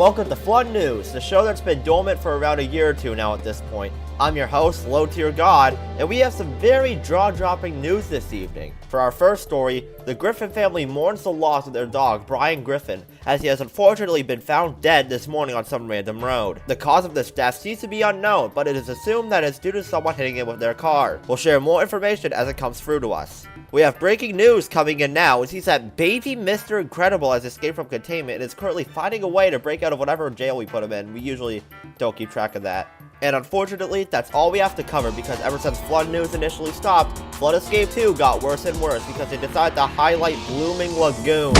welcome to Flood News, the show that's been dormant for around a year or two now at this point. I'm your host, Low Tier God, and we have some very jaw-dropping news this evening. For our first story, the Griffin family mourns the loss of their dog, Brian Griffin, as he has unfortunately been found dead this morning on some random road. The cause of this death seems to be unknown, but it is assumed that it's due to someone hitting him with their car. We'll share more information as it comes through to us. We have breaking news coming in now. It seems that baby Mr. Incredible has escaped from containment and is currently finding a way to break out of whatever jail we put him in. We usually don't keep track of that. And unfortunately, that's all we have to cover because ever since Flood News initially stopped, Flood Escape 2 got worse and worse because they decided to highlight Blooming Lagoon.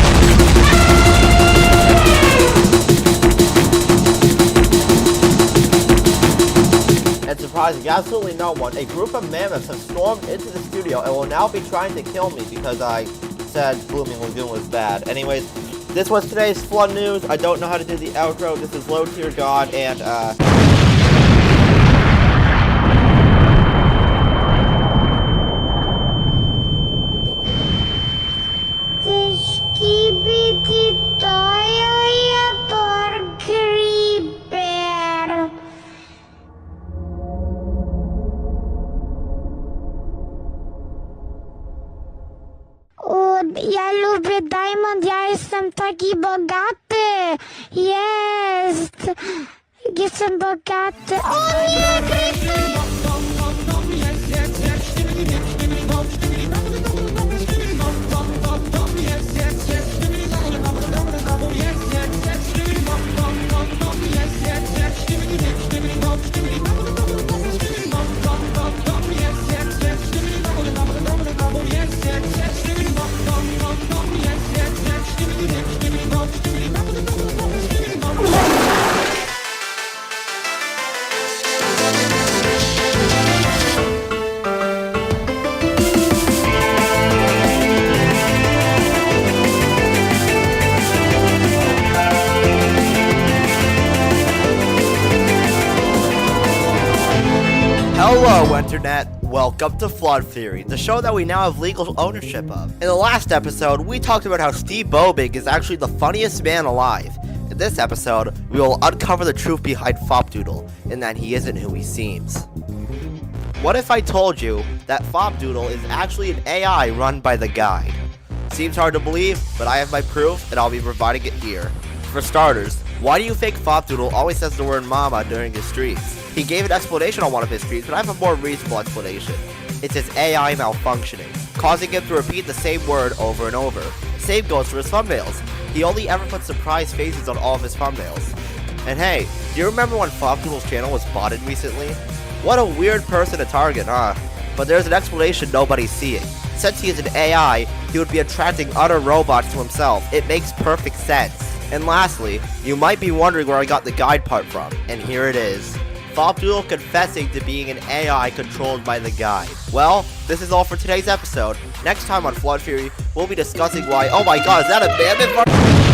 And surprising absolutely no one, a group of mammoths have stormed into the studio and will now be trying to kill me because I said Blooming Lagoon was bad. Anyways, this was today's Flood News. I don't know how to do the outro. This is Low Tier God and skibidi griper. Ja lubię Diamond, ja jestem taki bogaty. Jestem bogaty. O nie, Griffin! Hello, Internet! Welcome to Flood Theory, the show that we now have legal ownership of. In the last episode, we talked about how Steve Bobig is actually the funniest man alive. In this episode, we will uncover the truth behind Fopdoodle, and that he isn't who he seems. What if I told you that Fopdoodle is actually an AI run by the Guide? Seems hard to believe, but I have my proof, and I'll be providing it here. For starters, why do you think Fopdoodle always says the word mama during his streams? He gave an explanation on one of his streams, but I have a more reasonable explanation. It's his AI malfunctioning, causing him to repeat the same word over and over. Same goes for his thumbnails. He only ever puts surprise faces on all of his thumbnails. And hey, do you remember when Fopdoodle's channel was botted recently? What a weird person to target, huh? But there's an explanation nobody's seeing. Since he is an AI, he would be attracting other robots to himself. It makes perfect sense. And lastly, you might be wondering where I got the guide part from, and here it is. Fopdoodle confessing to being an AI controlled by the Guide. Well, this is all for today's episode. Next time on Flood Fury, we'll be discussing why— oh my god, is that a mammoth?